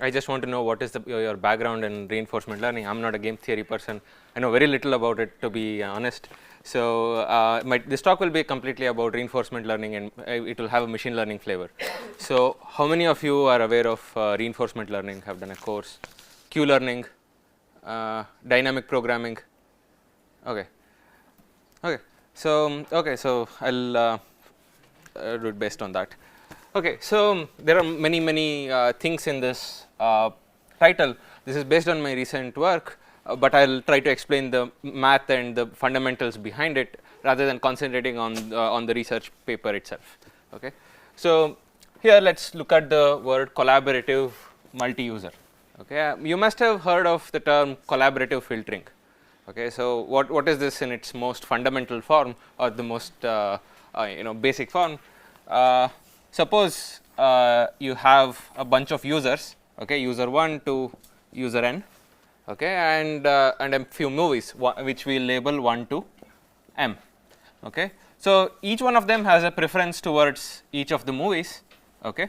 I just want to know what is your background in reinforcement learning. I'm not a game theory person. I know very little about it, to be honest. So this talk will be completely about reinforcement learning, and it will have a machine learning flavor. So how many of you are aware of reinforcement learning, have done a course? Q learning, dynamic programming. Okay. So I'll do it based on that. Okay, so there are many things in this title. This is based on my recent work, but I'll try to explain the math and the fundamentals behind it rather than concentrating on the research paper itself. Okay, so here let's look at the word collaborative multi-user. Okay, you must have heard of the term collaborative filtering. Okay, so what is this in its most fundamental form, or the most basic form? Suppose you have a bunch of users, okay, user 1 to user n, okay, and a few movies which we label 1 to m. Okay, so each one of them has a preference towards each of the movies. Okay,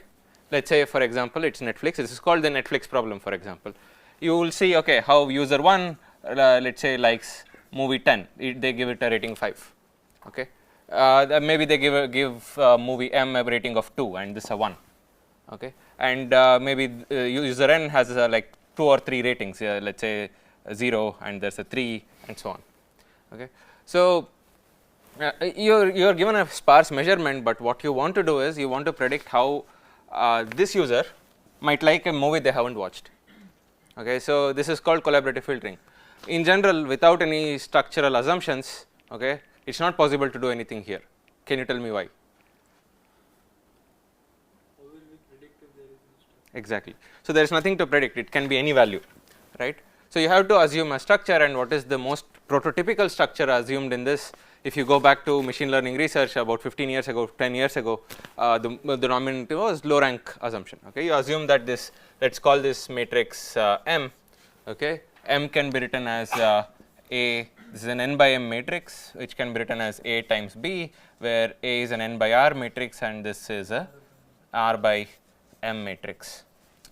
let's say for example it's Netflix. This is called the Netflix problem. For example, you will see, okay, how user 1 let's say likes movie 10. They give it a rating 5. Okay. Maybe they give movie M a rating of 2 and this a 1, okay, and maybe user n has like 2 or 3 ratings, let's say 0 and there's a 3 and so on. Okay, so you're given a sparse measurement, but what you want to do is you want to predict how this user might like a movie they haven't watched. Okay, so this is called collaborative filtering. In general, without any structural assumptions, okay, it's not possible to do anything here. Can you tell me why? How will we predict if there is no structure? Exactly. So there is nothing to predict. It can be any value, right? So you have to assume a structure, and what is the most prototypical structure assumed in this? If you go back to machine learning research about 15 years ago, 10 years ago, the denominator was low rank assumption. Okay, you assume that this, let's call this matrix M. Okay, M can be written as A. This is an n by m matrix, which can be written as A times B, where A is an n by r matrix and this is a r by m matrix.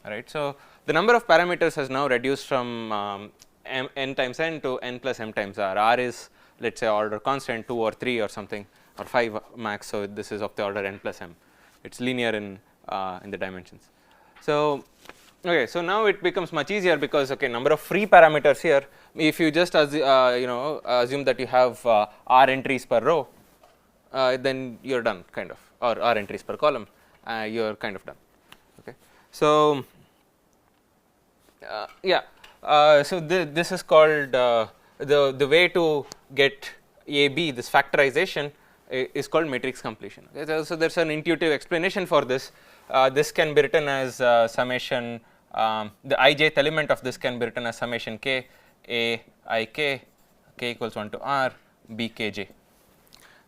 All right. So the number of parameters has now reduced from n times n to n plus m times r. R is, let's say, order constant 2 or 3 or something, or 5 max. So this is of the order n plus m. It's linear in the dimensions. So okay, so now it becomes much easier because, okay, number of free parameters here. If you just assume that you have r entries per row, then you're done, kind of, or r entries per column, you're kind of done. Okay, so so this is called the way to get AB. This factorization is called matrix completion. Okay, so there's an intuitive explanation for this. This can be written as summation. The ijth element of this can be written as summation k a I k equals 1 to r b k j,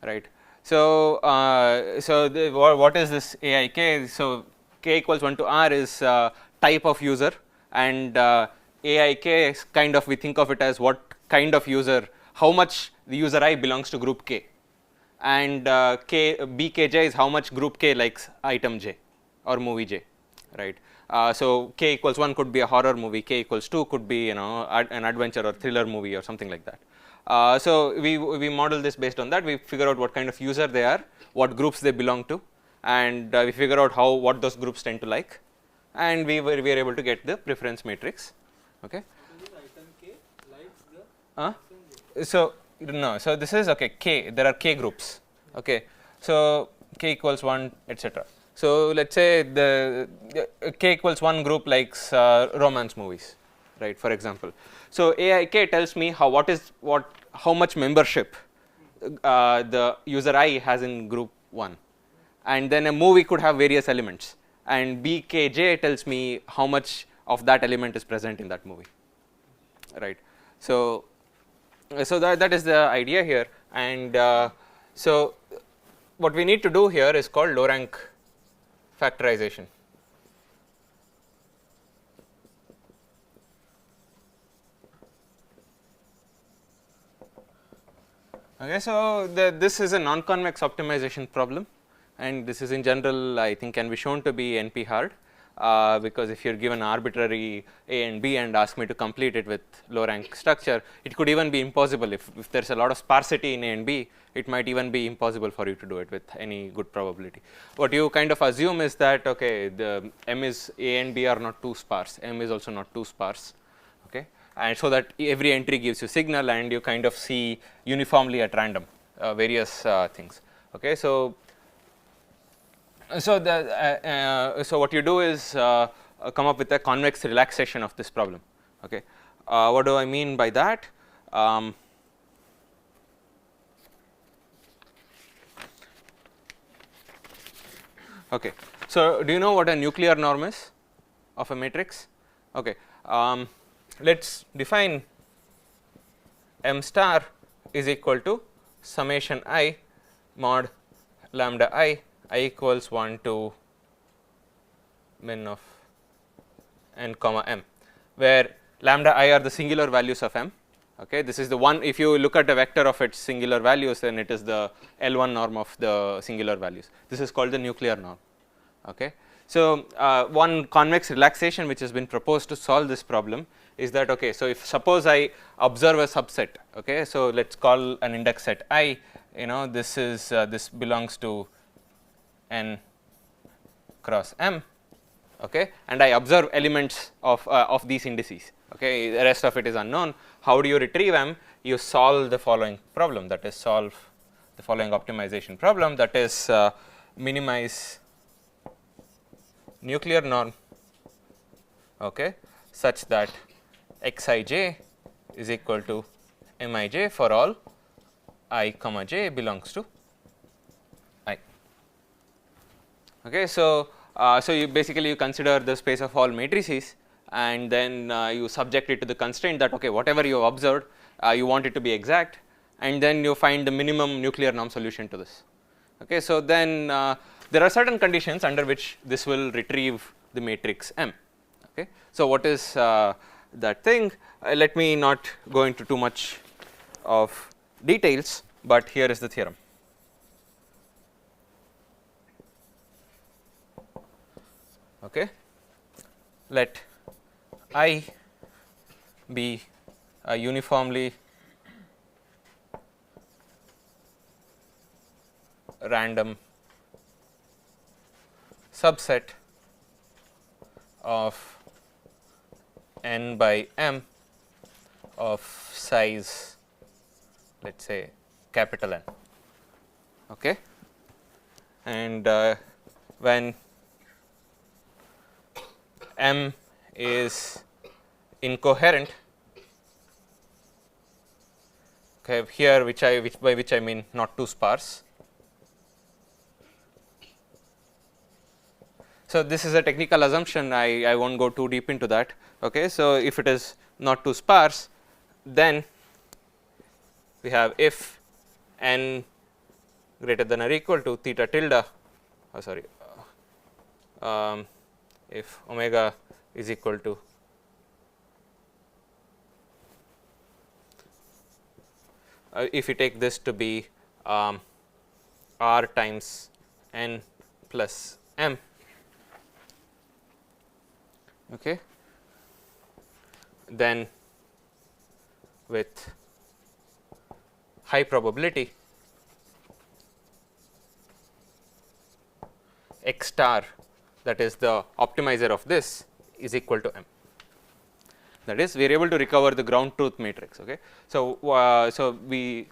right. So what is this a I k? So k equals 1 to r is type of user, and a I k is kind of, we think of it as what kind of user, how much the user I belongs to group k, and b k j is how much group k likes item j or movie j, right. So k equals 1 could be a horror movie, k equals 2 could be, an adventure or thriller movie or something like that. So we model this based on that. We figure out what kind of user they are, what groups they belong to, and we figure out what those groups tend to like, and we are able to get the preference matrix. Okay. So this item k likes the item j. So no, so this is, okay, k, there are k groups. Okay, so k equals 1, etc. So let's say the k equals 1 group likes romance movies, right, for example. So AIK tells me how much membership the user I has in group 1, and then a movie could have various elements, and BKJ tells me how much of that element is present in that movie, right. So that is the idea here, and so what we need to do here is called low rank factorization. Okay, so this is a non-convex optimization problem, and this is in general, I think, can be shown to be NP hard. because if you're given arbitrary A and B and ask me to complete it with low rank structure, it could even be impossible. If there's a lot of sparsity in A and B, it might even be impossible for you to do it with any good probability. What you kind of assume is that, okay, the M is A and B are not too sparse, M is also not too sparse, okay, and so that every entry gives you signal and you kind of see uniformly at random various things. Okay, so what you do is come up with a convex relaxation of this problem. Okay, what do I mean by that? Okay, so do you know what a nuclear norm is of a matrix? Okay, let's define M star is equal to summation I mod lambda I equals 1 to min of n comma m, where lambda I are the singular values of m. Okay, this is the one, if you look at a vector of its singular values, then it is the L1 norm of the singular values. This is called the nuclear norm. Okay, so one convex relaxation which has been proposed to solve this problem is that, okay, so if suppose I observe a subset, okay, so let's call an index set I, you know, this is this belongs to n cross m, okay, and I observe elements of these indices, okay, the rest of it is unknown. How do you retrieve m? You solve the following problem, that is solve the following optimization problem, that is minimize nuclear norm, okay, such that xij is equal to mij for all I comma j belongs to I. Okay, so so you basically you consider the space of all matrices and then you subject it to the constraint that, okay, whatever you observed you want it to be exact, and then you find the minimum nuclear norm solution to this. Okay, so then there are certain conditions under which this will retrieve the matrix M. Okay, so what is that thing? Let me not go into too much of details, but here is the theorem. Okay, let I be a uniformly random subset of n by m of size, let us say capital N. Okay, and when m is incoherent, okay, here by which I mean not too sparse. So this is a technical assumption, I won't go too deep into that. Okay, so if it is not too sparse, then we have if n greater than or equal to theta tilde, if omega is equal to if you take this to be r times n plus m, okay, then with high probability x star, that is the optimizer of this, is equal to m. That is, we are able to recover the ground truth matrix. Okay, so so we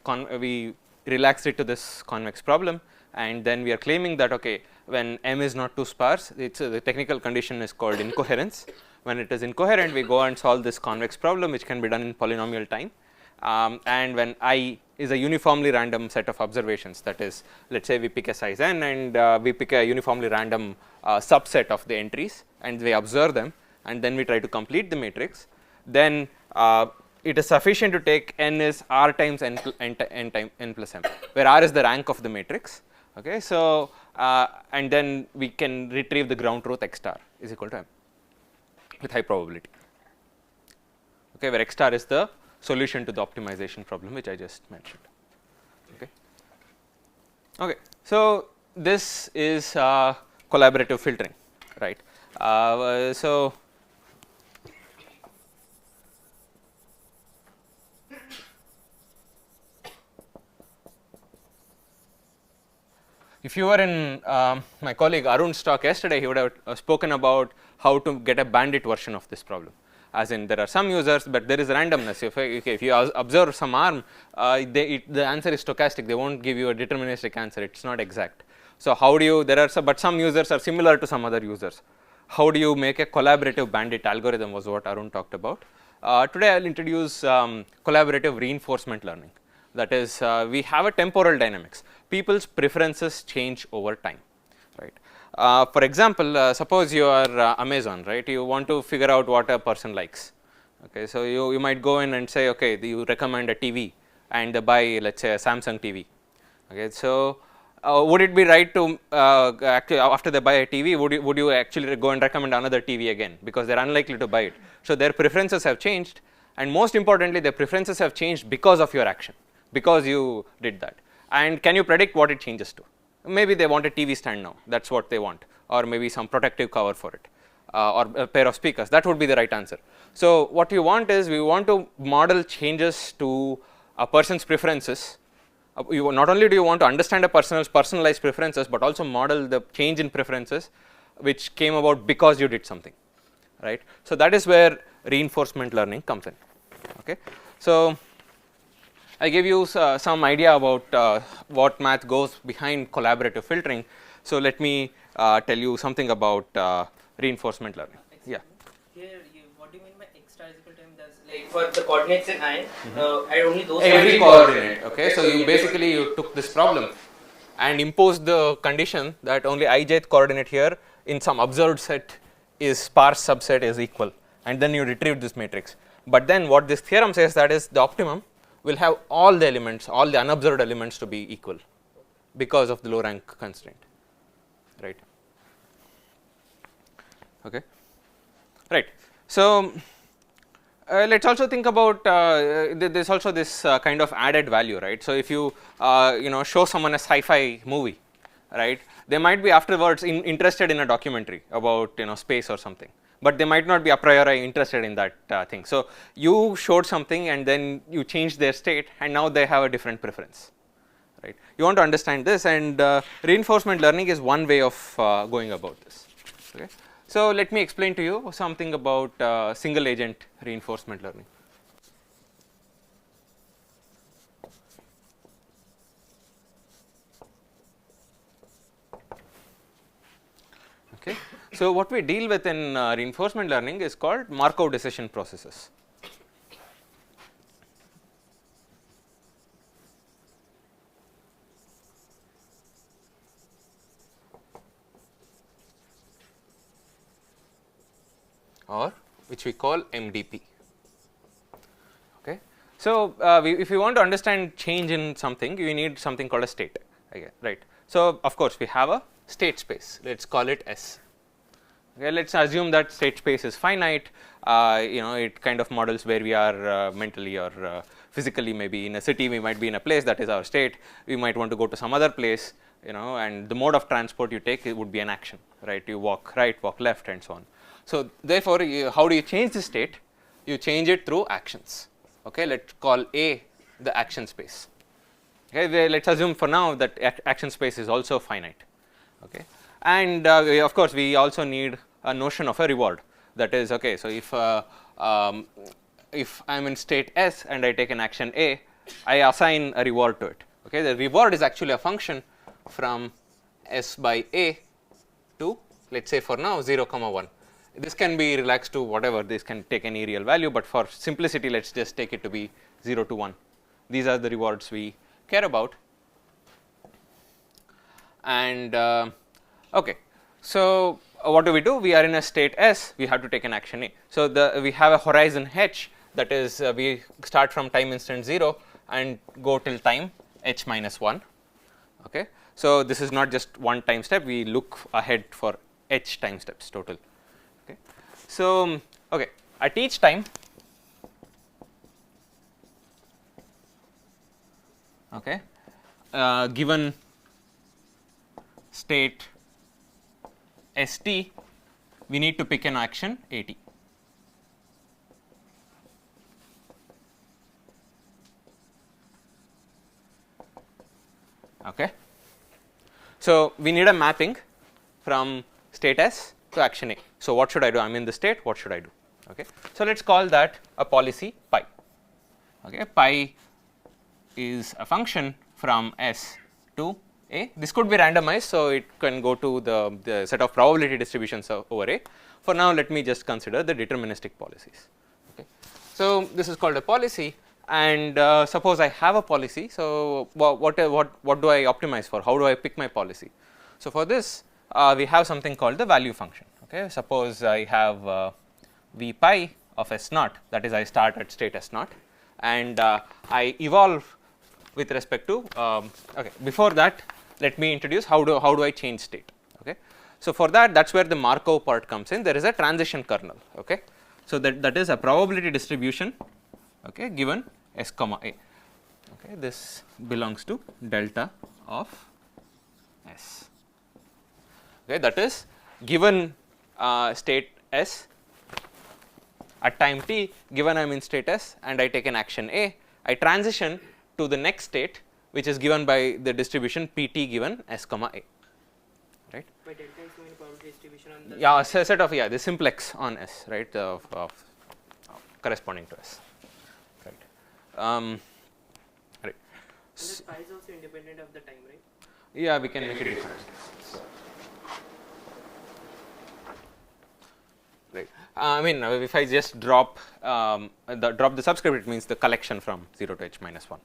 relax it to this convex problem, and then we are claiming that, okay, when m is not too sparse, it's the technical condition is called incoherence. When it is incoherent, we go and solve this convex problem, which can be done in polynomial time, and when I is a uniformly random set of observations, that is, let us say we pick a size n and we pick a uniformly random subset of the entries and we observe them, and then we try to complete the matrix, then it is sufficient to take n is r times n plus m, where r is the rank of the matrix. Okay, so and then we can retrieve the ground truth x star is equal to m with high probability. Okay, where x star is the solution to the optimization problem which I just mentioned. Okay, okay, so this is collaborative filtering, right? So if you were in my colleague Arun's talk yesterday, he would have spoken about how to get a bandit version of this problem. As in, there are some users, but there is randomness. If you observe some arm, the answer is stochastic. They won't give you a deterministic answer. It's not exact. So how do you? There are some, but some users are similar to some other users. How do you make a collaborative bandit algorithm? Was what Arun talked about. Today, I'll introduce collaborative reinforcement learning. That is, we have a temporal dynamics. People's preferences change over time, right? For example, suppose you are Amazon, right? You want to figure out what a person likes. Okay, so you might go in and say, okay, you recommend a TV and they buy, let's say, a Samsung TV. Okay, so would it be right to actually after they buy a TV, would you actually go and recommend another TV again, because they're unlikely to buy it? So their preferences have changed, and most importantly, their preferences have changed because of your action, because you did that. And can you predict what it changes to? Maybe they want a TV stand now, that's what they want, or maybe some protective cover for it, or a pair of speakers. That would be the right answer. So what we want is, we want to model changes to a person's preferences. Not only do you want to understand a person's personalized preferences, but also model the change in preferences which came about because you did something, right? So that is where reinforcement learning comes in. Okay, so I gave you some idea about what math goes behind collaborative filtering. So let me tell you something about reinforcement learning. Yeah. Here, what do you mean by extra is equal to m? That's like for the coordinates in I, I only those Every coordinate. Okay, so you basically you took this problem and imposed the condition that only ijth coordinate here in some observed set is sparse subset is equal, and then you retrieved this matrix. But then what this theorem says, that is the optimum will have all the elements, all the unobserved elements to be equal because of the low rank constraint, right? Okay, right. So let's also think about there's also this kind of added value, right? So if you show someone a sci-fi movie, right, they might be afterwards interested in a documentary about space or something, but they might not be a priori interested in that thing. So you showed something and then you changed their state, and now they have a different preference, right? You want to understand this, and reinforcement learning is one way of going about this. Okay, so let me explain to you something about single agent reinforcement learning. Okay, so what we deal with in reinforcement learning is called Markov decision processes. Or which we call MDP. Okay, so if you want to understand change in something, you need something called a state, again, right? So of course we have a state space. Let's call it S. Okay, let's assume that state space is finite. It kind of models where we are mentally or physically. Maybe in a city, we might be in a place, that is our state. We might want to go to some other place, and the mode of transport you take, it would be an action, right? You walk right, walk left, and so on. So therefore, how do you change the state? You change it through actions. Okay, let's call A the action space. Okay, let's assume for now that action space is also finite. Okay, and of course we also need a notion of a reward. That is, okay, so if I'm in state S and I take an action A, I assign a reward to it. Okay, the reward is actually a function from S by A to, let's say for now, 0, 1. This can be relaxed to whatever, this can take any real value, but for simplicity, let's just take it to be 0 to 1. These are the rewards we care about. And okay, so what do? We are in a state S, we have to take an action A. So we have a horizon H, that is we start from time instant 0 and go till time H minus 1. Okay, so this is not just one time step, we look ahead for H time steps total. Okay, so okay, at each time, okay, given state ST, we need to pick an action AT. Okay. So, we need a mapping from state S to action A. So, what should I do? I am in the state, what should I do? Okay. So, let us call that a policy pi. Okay. Pi is a function from S to A. This could be randomized, so it can go to the set of probability distributions over A. For now, let me just consider the deterministic policies. Okay. So, this is called a policy, and suppose I have a policy. So, what do I optimize for? How do I pick my policy? So, for this we have something called the value function. Okay. Suppose I have V pi of S naught, that is I start at state S naught, and I evolve with respect to okay. Before that, let me introduce how do I change state. Okay. So, for that is where the Markov part comes in. There is a transition kernel. Okay. So, that is a probability distribution, okay, given S comma A. Okay. This belongs to delta of S. Okay. That is given state S at time t, given I am in state S and I take an action A, I transition to the next state, which is given by the distribution Pt given S comma A. Right. By delta is mean probability distribution on the Set of the simplex on S, right, of corresponding to S. Right. Right. And this pi is also independent of the time, right? Yeah, we can make it different. Right. I mean, if I just drop the subscript, it means the collection from 0 to h minus 1.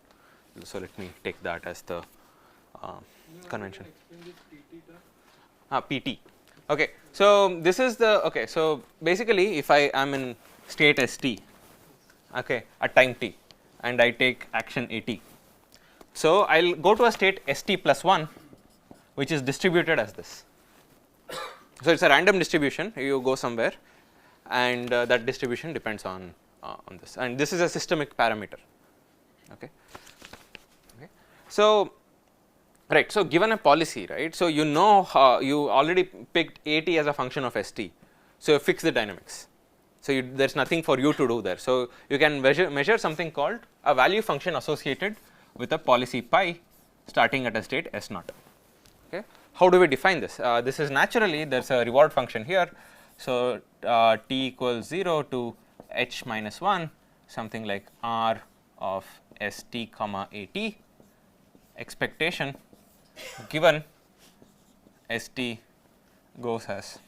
So, let me take that as the convention. Pt. Okay. So, this is the okay. So, basically, if I am in state St, okay, at time t, and I take action At, so I will go to a state St plus 1, which is distributed as this. So, it is a random distribution. You go somewhere, and that distribution depends on this, and this is a systemic parameter. Okay. Okay. So, right. So, given a policy, right. So, you know you already picked At as a function of St. So, you fix the dynamics. So, there is nothing for you to do there. So, you can measure something called a value function associated with a policy pi starting at a state S naught. Okay. How do we define this? This is naturally there is a reward function here. So, t equals 0 to h minus 1, something like r of St comma At, expectation given St goes as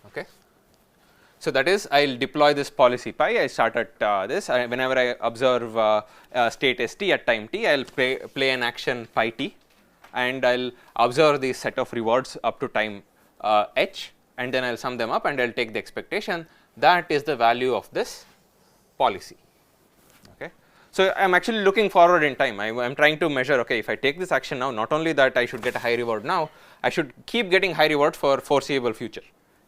okay. So, that is I will deploy this policy pi. I start at this whenever I observe state St at time t, I will play an action pi t, and I will observe the set of rewards up to time h, and then I will sum them up and I will take the expectation. That is the value of this policy. Okay. So, I am actually looking forward in time. I am trying to measure, okay, if I take this action now, not only that I should get a high reward now, I should keep getting high reward for foreseeable future,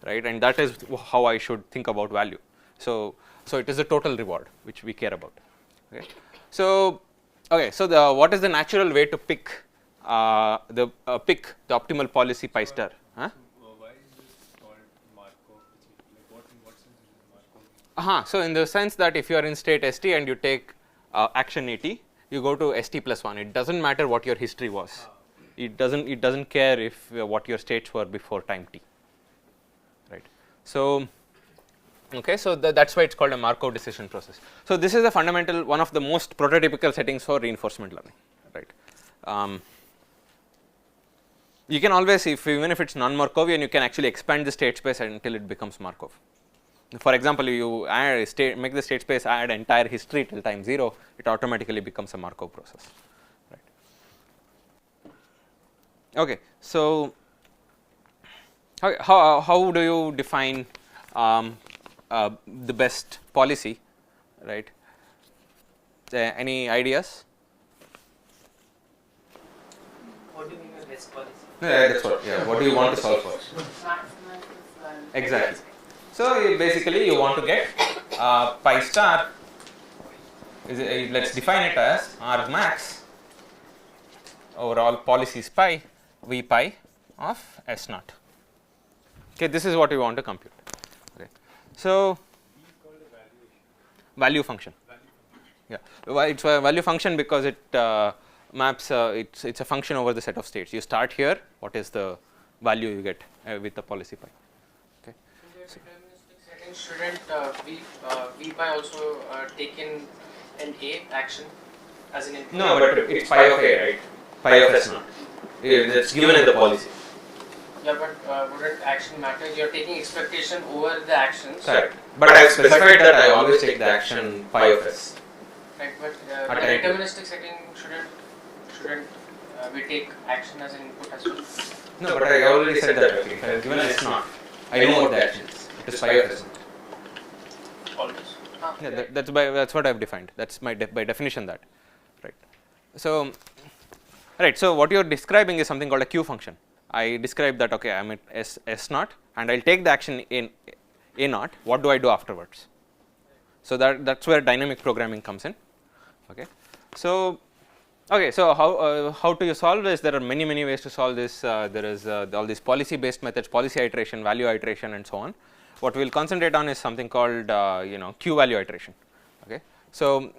right, and that is how I should think about value. So, it is the total reward which we care about. Okay. So, what is the natural way to pick the optimal policy pi star? Huh? Why is this called Markov? Like in what sense is Markov? So, in the sense that if you are in state St and you take action At, you go to St plus 1. It does not matter what your history was. It does not care if what your states were before time t. Right. So, okay, so that is why it is called a Markov decision process. So, this is a fundamental, one of the most prototypical settings for reinforcement learning, right. You can always, even if it is non-Markovian, you can actually expand the state space until it becomes Markov. For example, you make the state space add entire history till time 0, it automatically becomes a Markov process, right. Okay, so how do you define the best policy, right? Any ideas? What do you mean by best policy? Yeah, that's what. Yeah, what do you want to solve for? Exactly. So basically, you want to get pi star let's define it as arg max over all policies pi v pi of S naught. Okay, this is what we want to compute. Okay, so value function. Yeah, it's a value function because it maps. It's a function over the set of states. You start here. What is the value you get with the policy pi? Okay. In the deterministic setting, shouldn't v pi also take in an A action as an input? No, but it's pi of A, right? Pi of S naught. It's given in the policy. Yeah, but wouldn't action matter? You're taking expectation over the actions. Correct. But I have specified that I always take the action pi of S. Right, but At in a- deterministic setting, shouldn't we take action as an input as well? No, but I already said that. Okay, if I have given S naught, I know what the action is. It is pi of S naught. Always. Yeah, that's what I've defined. That's my by definition that, right? So, right. So what you're describing is something called a Q function. I describe that. Okay, I'm at S naught, and I'll take the action in A naught. What do I do afterwards? So that's where dynamic programming comes in. Okay. So how do you solve this? There are many ways to solve this. There is all these policy based methods, policy iteration, value iteration, and so on. What we will concentrate on is something called Q value iteration. Okay. So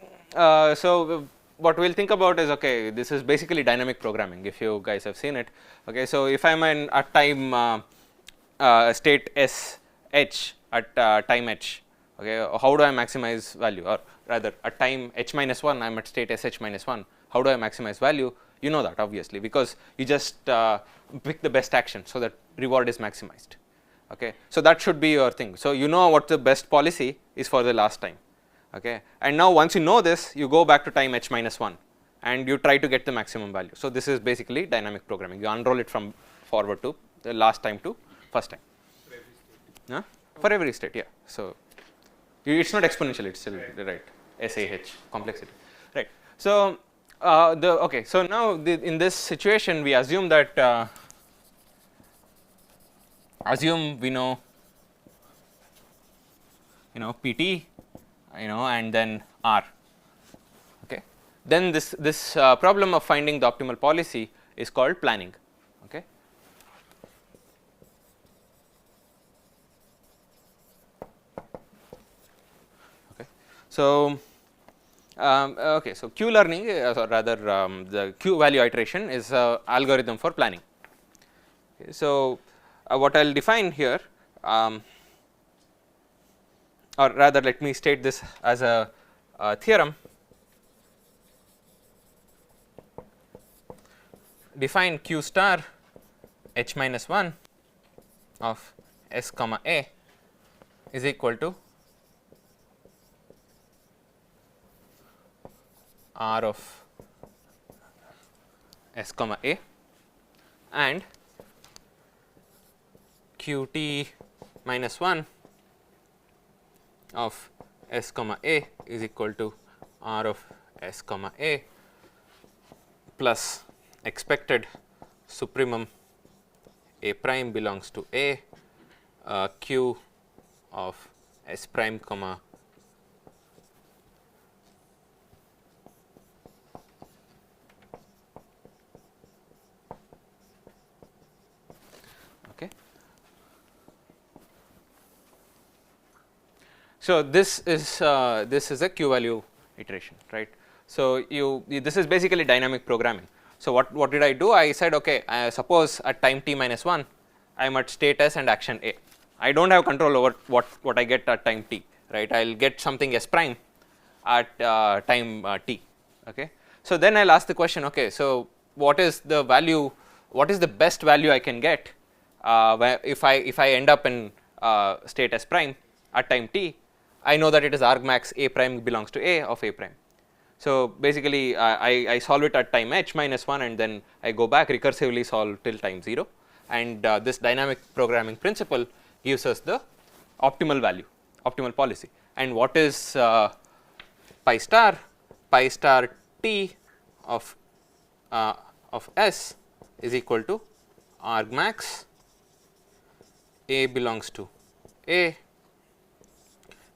what we'll think about is, okay, this is basically dynamic programming, if you guys have seen it. Okay. So if I'm in a time state S h at time h, okay, how do I maximize value? Or rather at time h minus 1 I'm at state S h minus 1. How do I maximize value? You know that obviously, because you just pick the best action so that reward is maximized. Okay. So that should be your thing. So you know what the best policy is for the last time. Okay. And now once you know this, you go back to time h minus 1 and you try to get the maximum value. So this is basically dynamic programming. You unroll it from forward to the last time to first time. For every state, yeah. So it's not exponential, it's still right. SAH complexity, right. So so now in this situation we assume that we know PT, and then R. Okay. Then this problem of finding the optimal policy is called planning. Okay. So so Q learning, or rather the Q value iteration is an algorithm for planning. Okay, so what I will define here, or rather let me state this as a theorem. Define Q star h minus 1 of S comma A is equal to R of S comma A, and Qt minus 1 of S comma A is equal to R of S comma A plus expected supremum A prime belongs to A, Q of S prime comma okay. So this is a Q value iteration, right. So this is basically dynamic programming. So what did I do? I said, okay, suppose at time t minus 1 I am at state S and action A. I don't have control over what I get at time t, right. I will get something S prime at time t. Okay. So then I will ask the question, okay, so what is the value, what is the best value I can get if I end up in state S prime at time t? I know that it is argmax A prime belongs to A of A prime. So basically I solve it at time h minus 1 and then I go back recursively solve till time 0, and this dynamic programming principle gives us the optimal value, optimal policy. And what is pi star? Pi star t of S is equal to argmax A belongs to A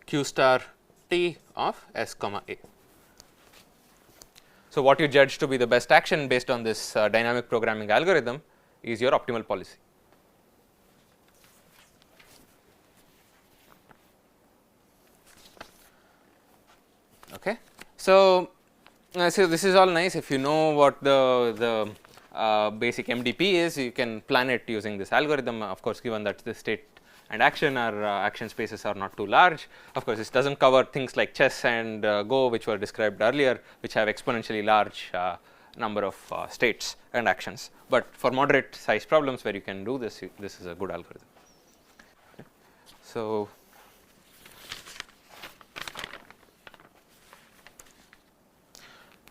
Q star t of S comma A. So, what you judge to be the best action based on this dynamic programming algorithm is your optimal policy. Okay. So, so this is all nice. If you know what the basic MDP is, you can plan it using this algorithm. Of course, given that the state and action are action spaces are not too large. Of course, this does not cover things like chess and Go, which were described earlier, which have exponentially large number of states and actions. But for moderate size problems where you can do this, this is a good algorithm. Okay. So,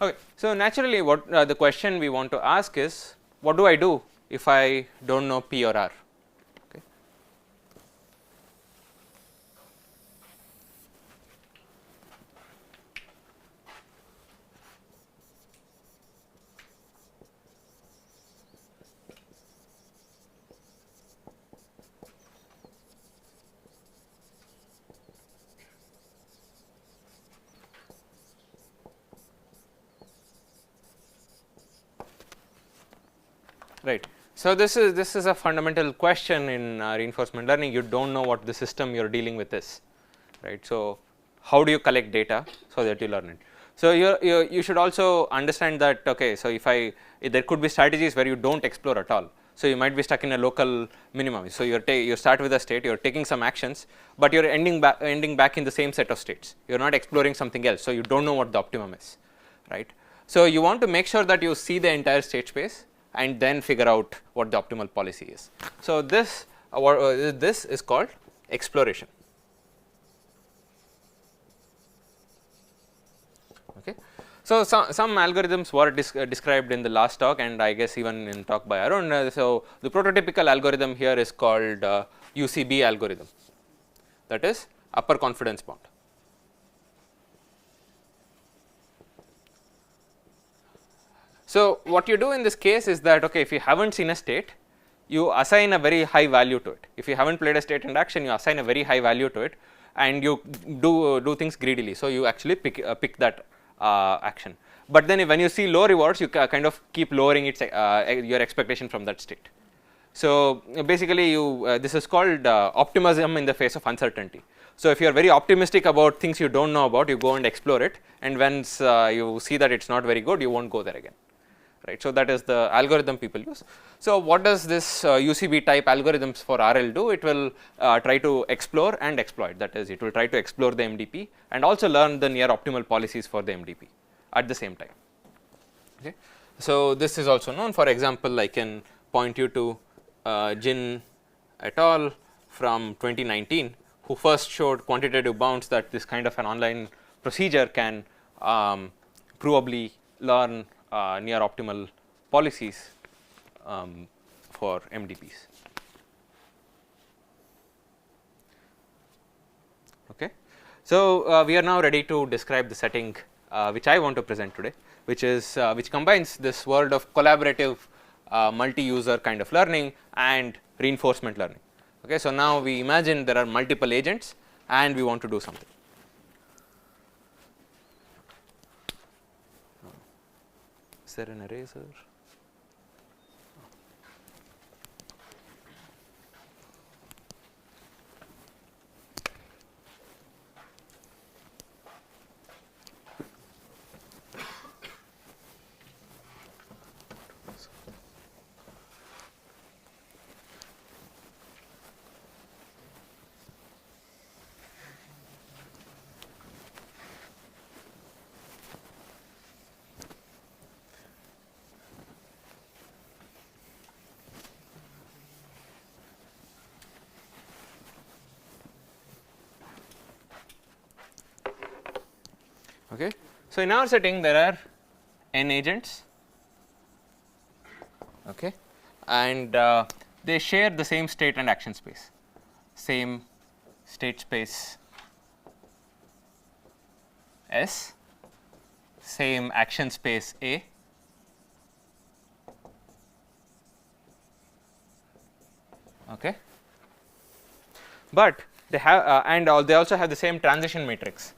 okay. So, naturally what the question we want to ask is, what do I do if I do not know P or R? Okay. Right. So, this is a fundamental question in reinforcement learning. You do not know what the system you are dealing with is, right. So, how do you collect data so that you learn it? So, you should also understand that, okay, so if there could be strategies where you do not explore at all. So, you might be stuck in a local minimum. So, you start with a state, you are taking some actions, but you are ending back in the same set of states. You are not exploring something else. So, you do not know what the optimum is, right. So, you want to make sure that you see the entire state space and then figure out what the optimal policy is. So, this is called exploration. Okay. So, some algorithms were described in the last talk, and I guess even in talk by Arun. So, the prototypical algorithm here is called UCB algorithm, that is upper confidence bound. So, what you do in this case is that, okay, if you have not seen a state, you assign a very high value to it. If you have not played a state and action, you assign a very high value to it, and you do things greedily. So, you actually pick that action, but then when you see low rewards, you kind of keep lowering your expectation from that state. So, basically this is called optimism in the face of uncertainty. So, if you are very optimistic about things you do not know about, you go and explore it, and once you see that it is not very good, you will not go there again, right. So, that is the algorithm people use. So, what does this UCB type algorithms for RL do? It will try to explore and exploit, that is, it will try to explore the MDP and also learn the near optimal policies for the MDP at the same time. Okay. So, this is also known. For example, I can point you to Jin et al. From 2019, who first showed quantitative bounds that this kind of an online procedure can provably learn near optimal policies for MDPs. Okay. So, we are now ready to describe the setting which I want to present today, which combines this world of collaborative multi-user kind of learning and reinforcement learning. Okay. So, now we imagine there are multiple agents and we want to do something. Is there an eraser? Okay. So, in our setting there are n agents, okay, and they share the same state and action space, same state space S, same action space A, okay, but they have they also have the same transition matrix.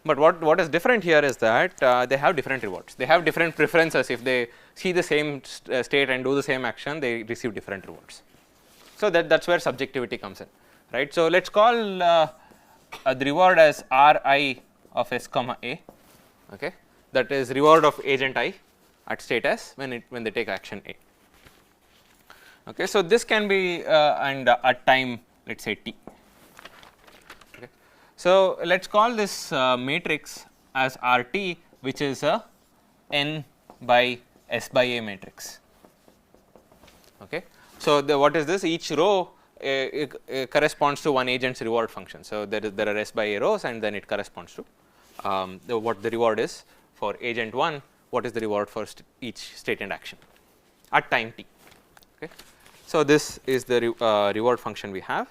But what is different here is that they have different rewards. They have different preferences. If they see the same state and do the same action, they receive different rewards. So that's where subjectivity comes in, right? So let's call the reward as Ri of s comma a, okay? That is reward of agent I at state s when they take action a. Okay, so this can be and at time, let's say t. Okay. So let's call this matrix as RT, which is a n by s by a matrix. Okay. So what is this? Each row corresponds to one agent's reward function. So there are s by a rows, and then it corresponds to what the reward is for agent 1. What is the reward for each state and action at time t. Okay. So this is the reward function we have.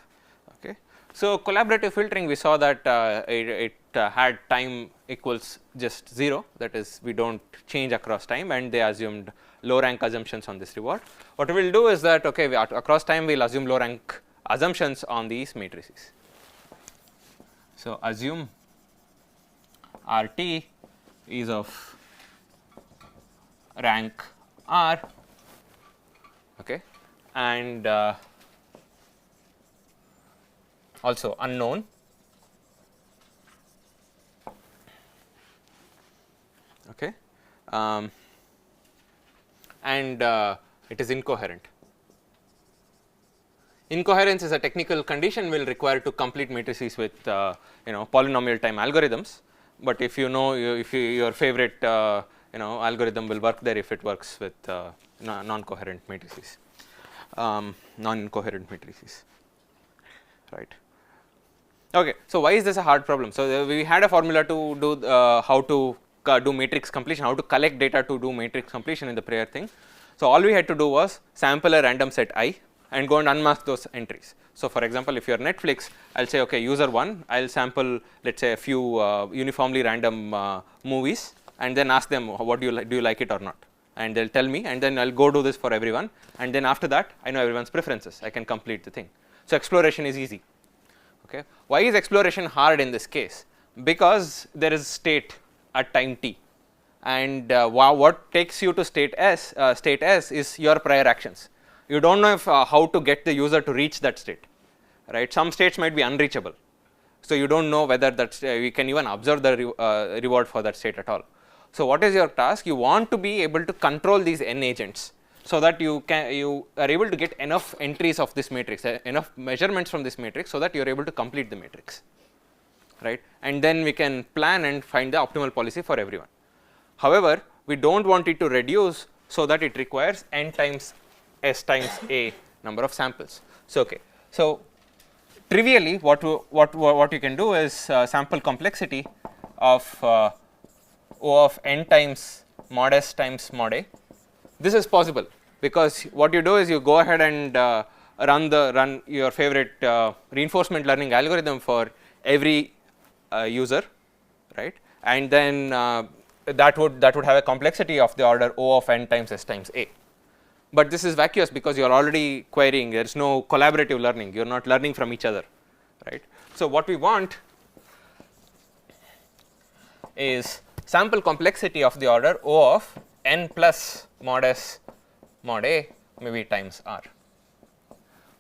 Okay. So collaborative filtering, we saw that it had time equals just 0, that is we don't change across time, and they assumed low rank assumptions on this reward. What we will do is that, okay, across time we will assume low rank assumptions on these matrices. So assume RT is of rank R, okay, and also unknown, okay, and it is incoherent. Incoherence is a technical condition will require to complete matrices with polynomial time algorithms, but if you know if your favorite algorithm will work there if it works with non-coherent matrices, non-incoherent matrices, right. Okay, so why is this a hard problem? So we had a formula to do how to do matrix completion, how to collect data to do matrix completion in the prior thing. So all we had to do was sample a random set I and go and unmask those entries. So for example, if you are Netflix, I will say, okay, user 1, I will sample, let's say, a few uniformly random movies, and then ask them what do you like it or not, and they will tell me, and then I will go do this for everyone, and then after that I know everyone's preferences, I can complete the thing. So exploration is easy. Okay. Why is exploration hard in this case? Because there is state at time t, and what takes you to state s is your prior actions. You don't know if how to get the user to reach that state, right? Some states might be unreachable, so you don't know whether that you can even observe the reward for that state at all. So what is your task? You want to be able to control these n agents, so that you are able to get enough entries of this matrix, enough measurements from this matrix, so that you are able to complete the matrix, right? And then we can plan and find the optimal policy for everyone. However, we don't want it to reduce so that it requires n times s times a number of samples. So okay, so trivially what you can do is sample complexity of O of n times mod s times mod a. This is possible because what you do is you go ahead and run your favorite reinforcement learning algorithm for every user, right? And then that would have a complexity of the order O of n times s times a. But this is vacuous because you are already querying, there is no collaborative learning, you are not learning from each other, right. So what we want is sample complexity of the order O of n plus mod s mod a maybe times r.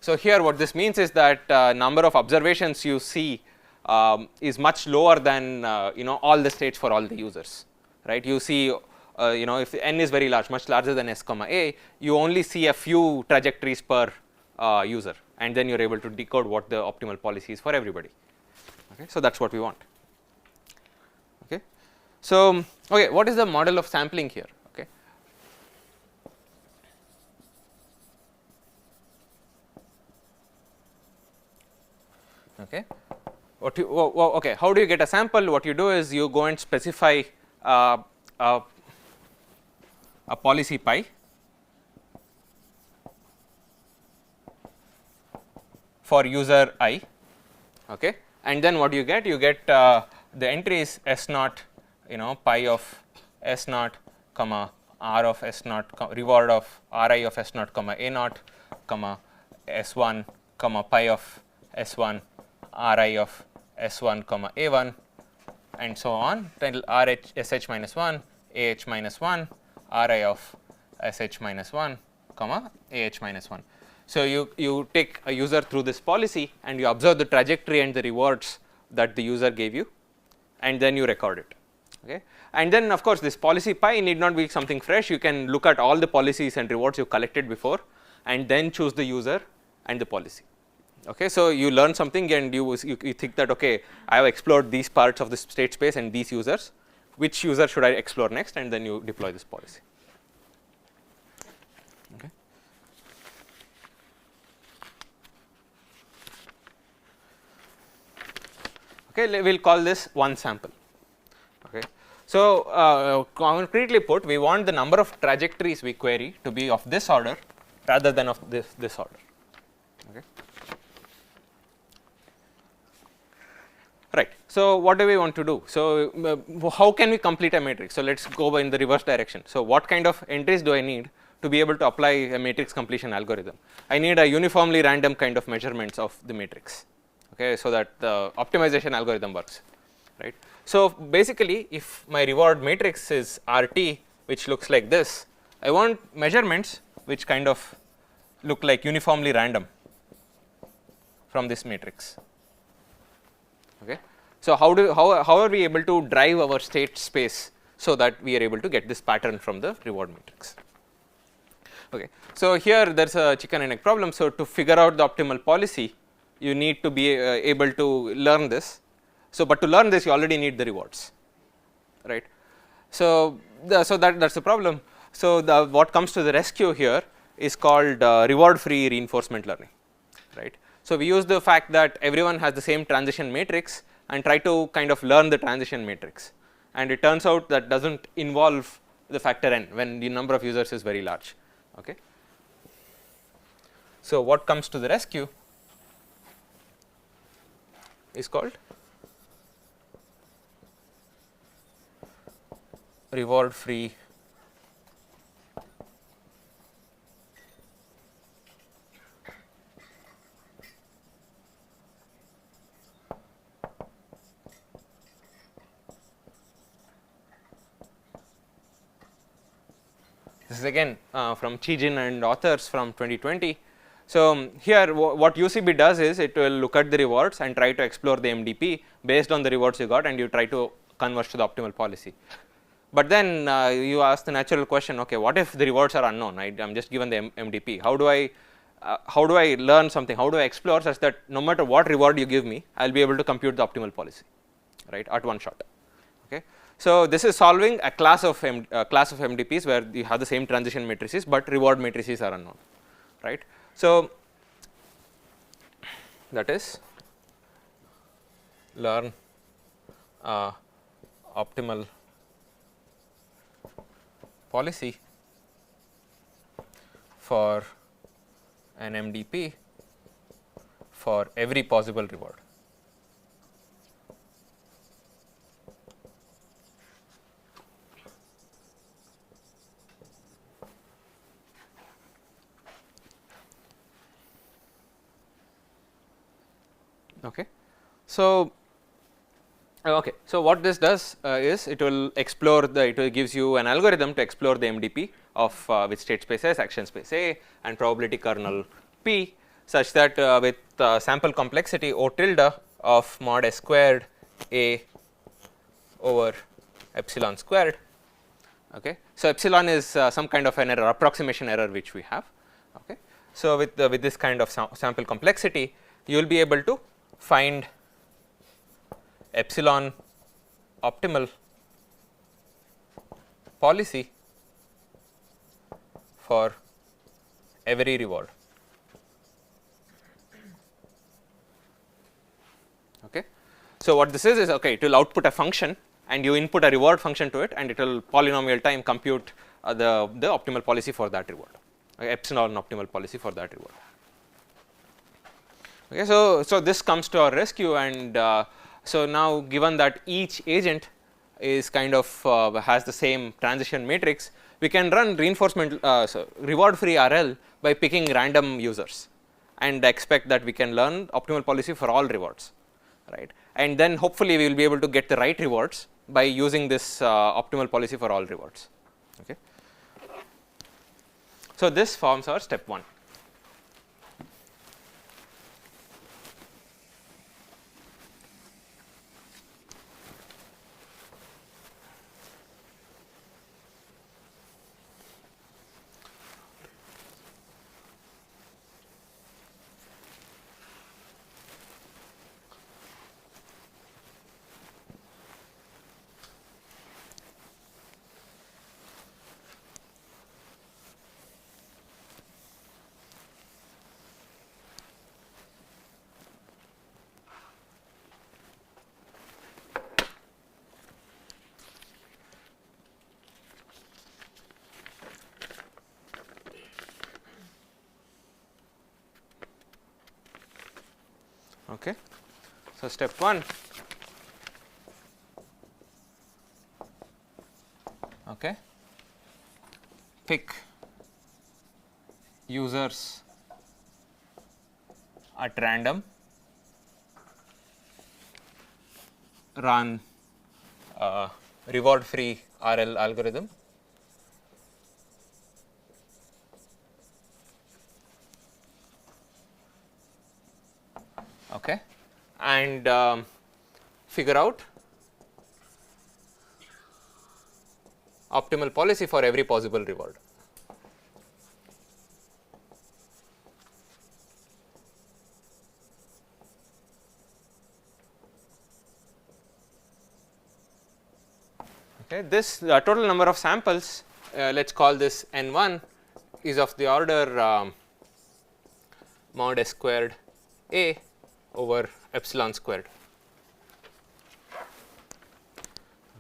So here what this means is that number of observations you see is much lower than all the states for all the users, right. You see if n is very large, much larger than s comma a, you only see a few trajectories per user, and then you are able to decode what the optimal policy is for everybody. Okay, so that's what we want. Okay, so okay, what is the model of sampling here? Okay, okay, okay, how do you get a sample? What you do is you go and specify a policy pi for user I, okay, and then what you get the entries s naught pi of s naught comma r of s naught reward of ri of s naught comma a naught comma s1 comma pi of s1 ri of s1 comma a1 and so on till RH sh minus 1, ah minus 1, ri of sh minus 1, comma ah minus 1. So, you take a user through this policy and you observe the trajectory and the rewards that the user gave you, and then you record it. Okay. And then of course, this policy pi need not be something fresh, you can look at all the policies and rewards you collected before and then choose the user and the policy. Okay. So, you learn something and you think that okay, I have explored these parts of the state space and these users, which user should I explore next, and then you deploy this policy. Okay. Okay, we will call this one sample. Okay. So, concretely put, we want the number of trajectories we query to be of this order rather than of this order. Okay. Right. So, what do we want to do? So, how can we complete a matrix? So, let us go in the reverse direction. So, what kind of entries do I need to be able to apply a matrix completion algorithm? I need a uniformly random kind of measurements of the matrix. Okay, so that the optimization algorithm works, right. So, basically if my reward matrix is RT, which looks like this, I want measurements which kind of look like uniformly random from this matrix. Okay. So, how are we able to drive our state space so that we are able to get this pattern from the reward matrix? Okay. So, here there is a chicken and egg problem. So, to figure out the optimal policy, you need to be able to learn this. So, but to learn this you already need the rewards, right. So, that's the problem. So, what comes to the rescue here is called reward free reinforcement learning, right. So, we use the fact that everyone has the same transition matrix and try to kind of learn the transition matrix, and it turns out that does not involve the factor n when the number of users is very large. Okay. So, what comes to the rescue is called reward free this is again from Chijin and authors from 2020. So, here what UCB does is it will look at the rewards and try to explore the MDP based on the rewards you got, and you try to converge to the optimal policy. But then you ask the natural question, okay, what if the rewards are unknown? I am just given the MDP. How do I learn something? How do I explore such that no matter what reward you give me, I will be able to compute the optimal policy, right, at one shot. Okay. So, this is solving a class of MDPs where you have the same transition matrices, but reward matrices are unknown, right. So, that is learn optimal policy for an MDP for every possible reward. Okay. So, what this does is it will explore it will gives you an algorithm to explore the MDP of with state space S, action space A, and probability kernel P, such that with sample complexity O tilde of mod S squared A over epsilon squared. Okay. So, epsilon is some kind of an error, approximation error which we have. Okay. So, with this kind of sample complexity, you will be able to find epsilon optimal policy for every reward. Okay. So, what this is okay, it will output a function and you input a reward function to it, and it will polynomial time compute the optimal policy for that reward, epsilon optimal policy for that reward. Okay, so this comes to our rescue, and so now given that each agent is kind of has the same transition matrix, we can run reinforcement reward free RL by picking random users and expect that we can learn optimal policy for all rewards, right. and then hopefully we will be able to get the right rewards by using this optimal policy for all rewards. Okay. So, this forms our step 1. Okay. So, step 1, okay, pick users at random, run reward free RL algorithm, okay, and figure out optimal policy for every possible reward. Okay, this total number of samples, let us call this n1, is of the order mod s squared a over epsilon squared.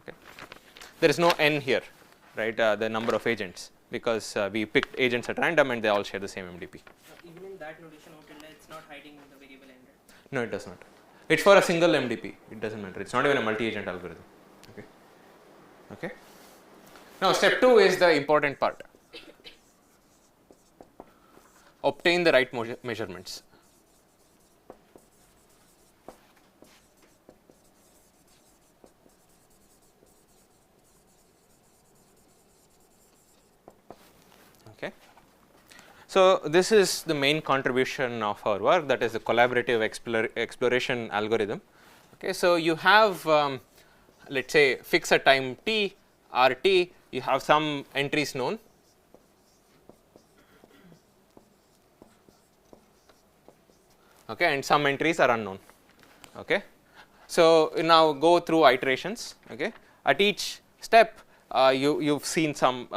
Okay. There is no n here, right, the number of agents, because we picked agents at random and they all share the same MDP. Even in that notation, it's not hiding the variable n, right? No, it does not. It is for a single MDP, it does not matter, it is not even a multi-agent algorithm. Okay. Okay. Now, step 2 is the important part. Obtain the right measurements. Okay. So, this is the main contribution of our work, that is the collaborative exploration algorithm. Okay. So, you have let us say fix a time t RT, you have some entries known, okay, and some entries are unknown. Okay. So, now go through iterations. Okay. At each step you have seen some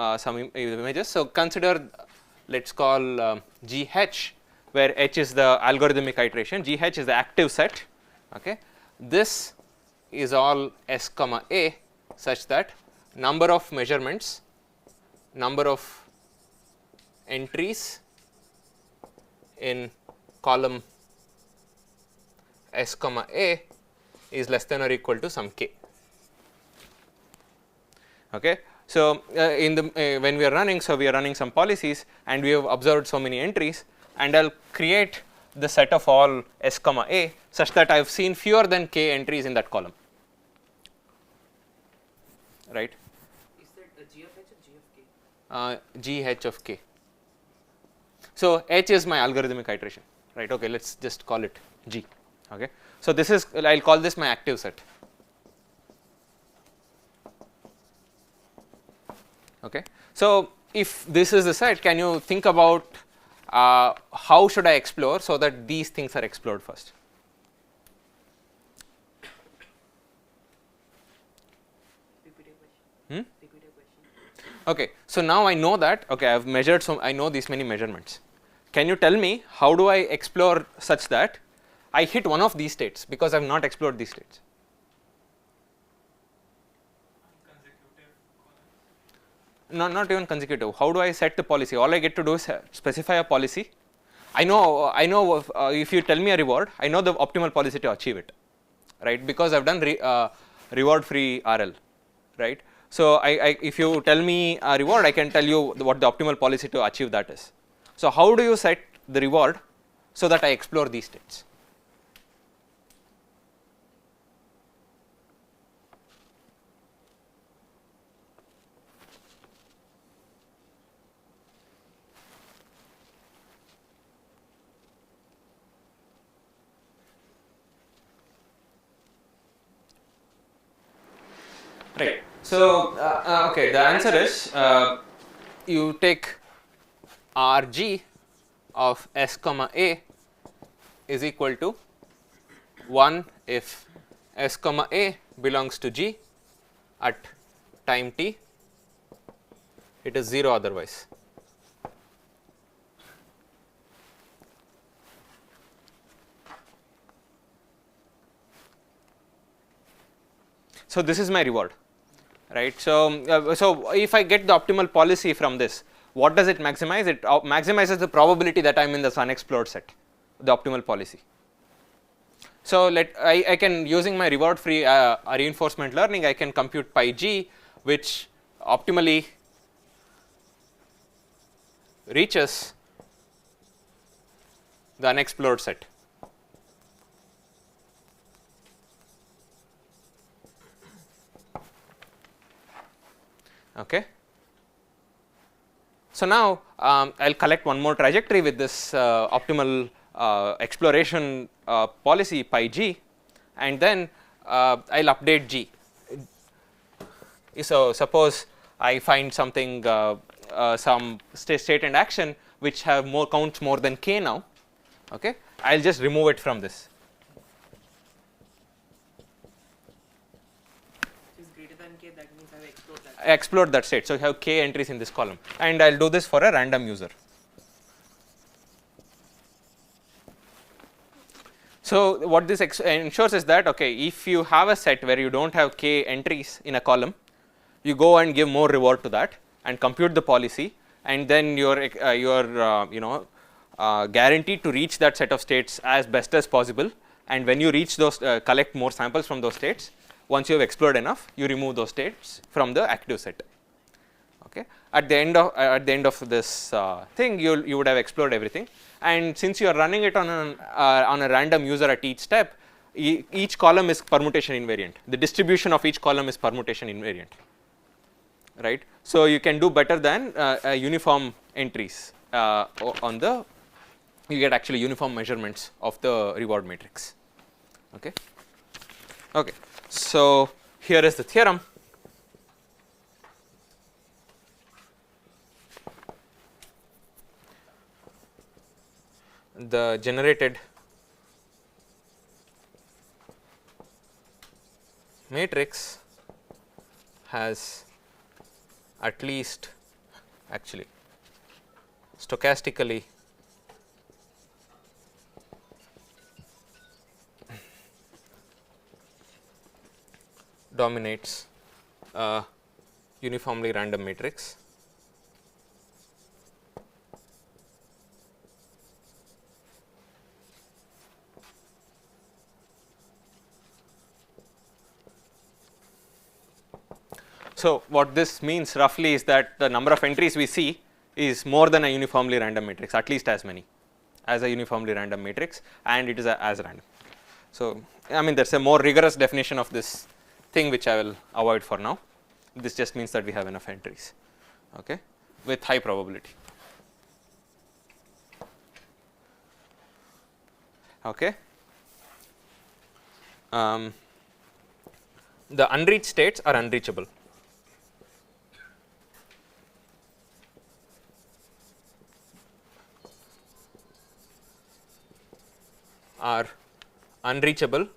images. So, consider let us call GH, where H is the algorithmic iteration, GH is the active set. Okay. This is all S comma A such that number of measurements, number of entries in column S comma A is less than or equal to some k. Okay. So, in the when we are running, so we are running some policies and we have observed so many entries, and I will create the set of all S comma A such that I have seen fewer than k entries in that column, right. Is that a G of H or G of K? G H of k. So, H is my algorithmic iteration, right. Okay, let us just call it G. Okay. So, this is I will call this my active set. Okay. So, if this is the set, can you think about how should I explore so that these things are explored first? Repeat your question. Repeat your question. Okay. So, now I know that, okay, I have measured, so I know these many measurements. Can you tell me how do I explore such that I hit one of these states, because I have not explored these states? Not even consecutive. How do I set the policy? All I get to do is specify a policy. I know if you tell me a reward, I know the optimal policy to achieve it, right, because I have done reward free RL, right. So, if you tell me a reward, I can tell you what the optimal policy to achieve that is. So, how do you set the reward so that I explore these states? Right. So, okay, the answer is you take Rg of S comma A is equal to 1 if S comma A belongs to G at time t, it is 0 otherwise. So, this is my reward, right. So, so if I get the optimal policy from this, what does it maximize? It maximizes the probability that I am in this unexplored set, the optimal policy. So, I can, using my reward free reinforcement learning, I can compute pi g, which optimally reaches the unexplored set. Okay. So, now I will collect one more trajectory with this optimal exploration policy pi g, and then I will update g. So, suppose I find something some state and action which have more counts more than k now, okay. I will just remove it from this. Is greater than k, that means I have explored that. I explored that state. So, you have k entries in this column, and I will do this for a random user. So, what this ensures is that, okay, if you have a set where you do not have k entries in a column, you go and give more reward to that and compute the policy, and then you are you know guaranteed to reach that set of states as best as possible, and when you reach those collect more samples from those states, once you have explored enough, you remove those states from the active set. Okay. At the end of this thing, you would have explored everything, and since you are running it on a random user at each step, each column is permutation invariant. The distribution of each column is permutation invariant, right. So, you can do better than uniform entries on the, you get actually uniform measurements of the reward matrix. Okay. Okay. So, here is the theorem. The generated matrix has at least, actually stochastically dominates a uniformly random matrix. So, what this means roughly is that the number of entries we see is more than a uniformly random matrix, at least as many as a uniformly random matrix, and it is as random. So, I mean there is a more rigorous definition of this thing which I will avoid for now. This just means that we have enough entries, okay, with high probability. Okay. The unreached states are unreachable. Are unreachable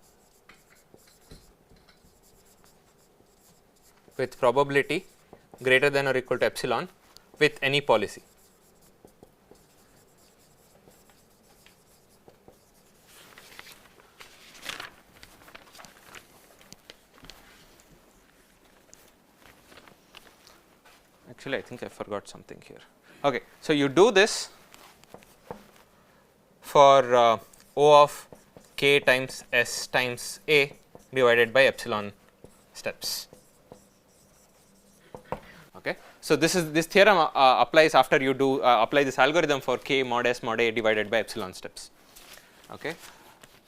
with probability greater than or equal to epsilon with any policy. Actually, I think I forgot something here. Okay, so you do this for O of k times S times A divided by epsilon steps. Okay. So, this theorem applies after you do apply this algorithm for k mod S mod A divided by epsilon steps. Okay.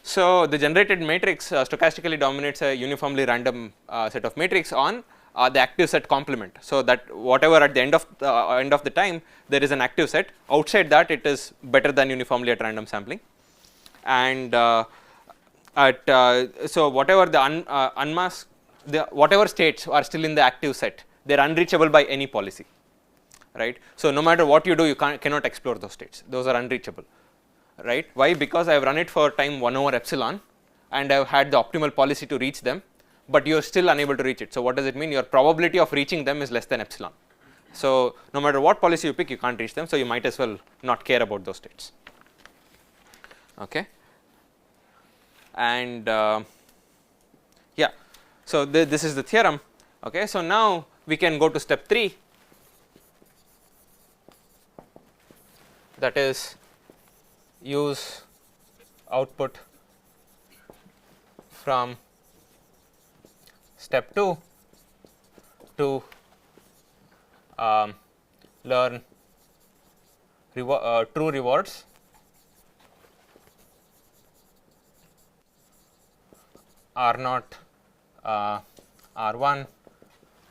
So, the generated matrix stochastically dominates a uniformly random set of matrix on the active set complement. So, that whatever at the end of the time there is an active set, outside that it is better than uniformly at random sampling, and so whatever the whatever states are still in the active set, they are unreachable by any policy, right. So, no matter what you do, you cannot explore those states, those are unreachable, right. Why? Because I have run it for time 1 over epsilon and I have had the optimal policy to reach them, but you are still unable to reach it. So, what does it mean? Your probability of reaching them is less than epsilon. So, no matter what policy you pick, you can't reach them. So, you might as well not care about those states. Okay. And yeah, so this is the theorem. Okay. So, now we can go to step 3, that is use output from step 2 to learn true rewards R naught, R1,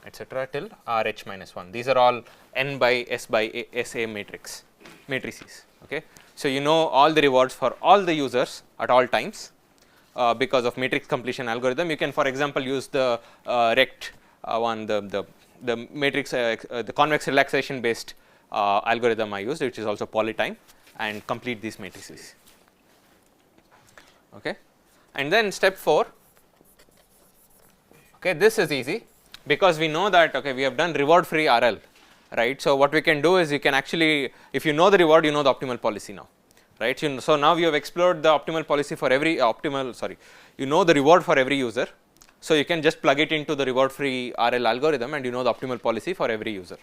etc. till RH minus 1. These are all n by S by SA matrices. Okay. So, you know all the rewards for all the users at all times because of matrix completion algorithm. You can, for example, use the rect one, the matrix, the convex relaxation based algorithm I used, which is also polytime, and complete these matrices. Okay. And then step 4. Okay, this is easy because we know that we have done reward free RL, right. So, what we can do is you can actually, if you know the reward, you know the optimal policy now, right. So, now you have explored the optimal policy for every you know the reward for every user. So, you can just plug it into the reward free RL algorithm and you know the optimal policy for every user.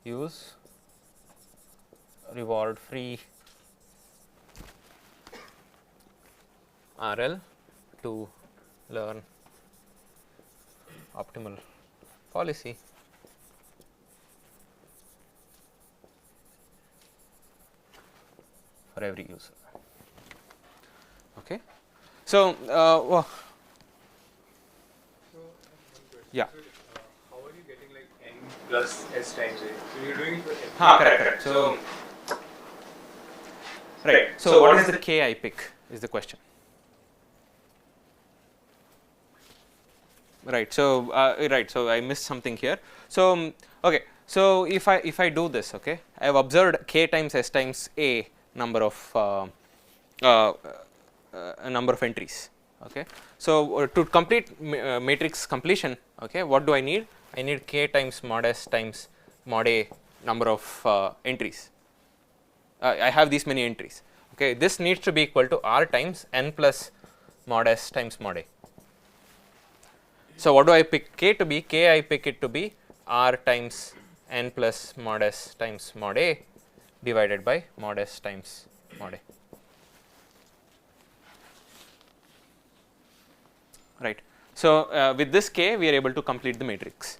Use reward free RL to learn optimal policy for every user. Okay. So, So, yeah. how are you getting like n plus s times a? So you're doing it for every. Correct. So, right. So, what is the k I pick is the question. Right. So, So I missed something here. So, okay. So if I do this, I have observed k times s times a number of entries. Okay. So to complete matrix completion, what do I need? I need k times mod s times mod a number of entries. I have these many entries. Okay. This needs to be equal to r times n plus mod s times mod a. So, what do I pick k to be? K I pick it to be r times n plus mod s times mod a divided by mod s times mod a. Right. So, with this k we are able to complete the matrix,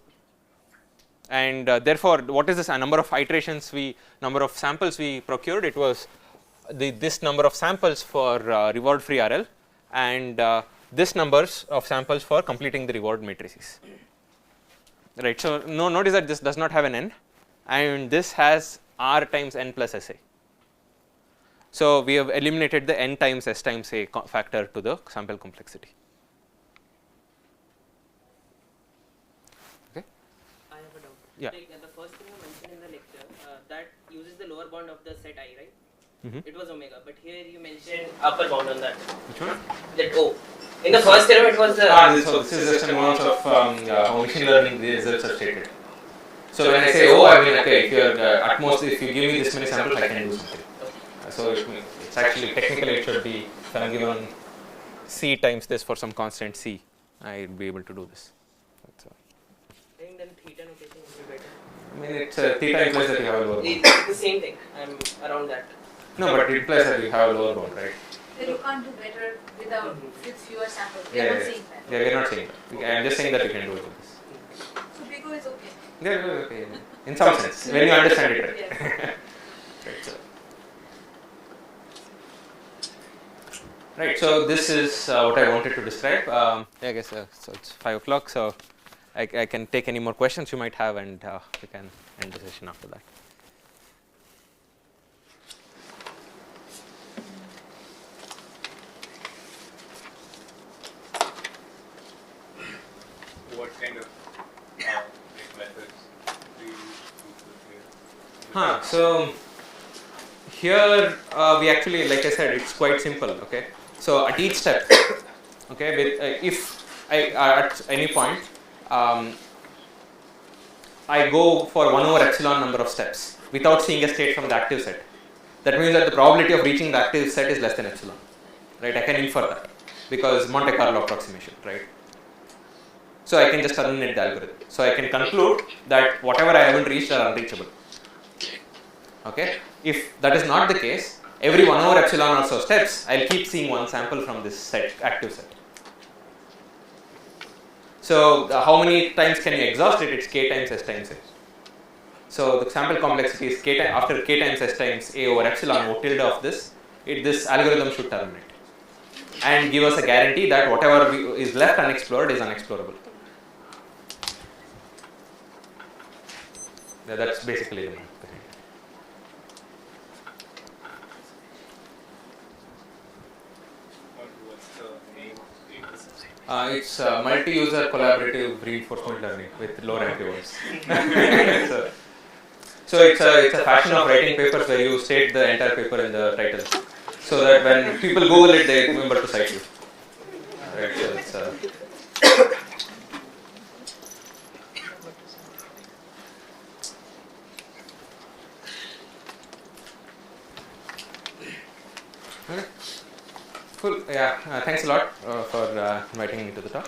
and therefore, what is this number of iterations number of samples we procured? It was this number of samples for reward free RL and this numbers of samples for completing the reward matrices, right. So, notice that this does not have an n and this has r times n plus sa. So, we have eliminated the n times s times a factor to the sample complexity. Okay. I have a doubt. Yeah. Like, the first thing you mentioned in the lecture that uses the lower bound of the set I, right? It was omega, but here you mentioned upper bound on that. Which one? That O. In the first theorem, it was the. This is just a nuance of how machine learning the results are stated. So when I say I mean if you are at most if you give me this many samples, I can do something. So it's actually technically it should be if I am given c times this for some constant c, I will be able to do this. That's all. I think then theta notation would be better. I mean it's theta implies that you have a lower bound. It's the same thing. I'm around that. No, but it implies that you have a lower bound, right? Then you can't do better with fewer samples. We Yeah, are not yeah, saying that. yeah, we are not saying that. I am just saying that you can do it with this. So bigger is okay. Yeah, okay. In some sense, when you understand it, right? Yes. Right, so. Right, so this is what I wanted to describe. I guess so. It's 5 o'clock, so I can take any more questions you might have, and we can end the session after that. So here we actually, like I said, it's quite simple. Okay, so at each step, okay, with if I at any point I go for 1 over epsilon number of steps without seeing a state from the active set. That means that the probability of reaching the active set is less than epsilon, right? I can infer that because Monte Carlo approximation, right? So I can just terminate the algorithm. So I can conclude that whatever I haven't reached are unreachable. Okay. If that is not the case, every 1 over epsilon or so steps, I'll keep seeing one sample from this set, active set. So how many times can you exhaust it? It's k times s times a. So the sample complexity is k after k times s times a over epsilon O tilde of this. This algorithm should terminate and give us a guarantee that whatever is left unexplored is unexplorable. Yeah, that's basically the math. It's multi-user collaborative reinforcement learning with low rank rewards. So it's a fashion of writing papers where you state the entire paper in the title, so that when people Google it, they remember to cite you. Right, so it's okay. Cool. Yeah. Thanks a lot for inviting me to the talk.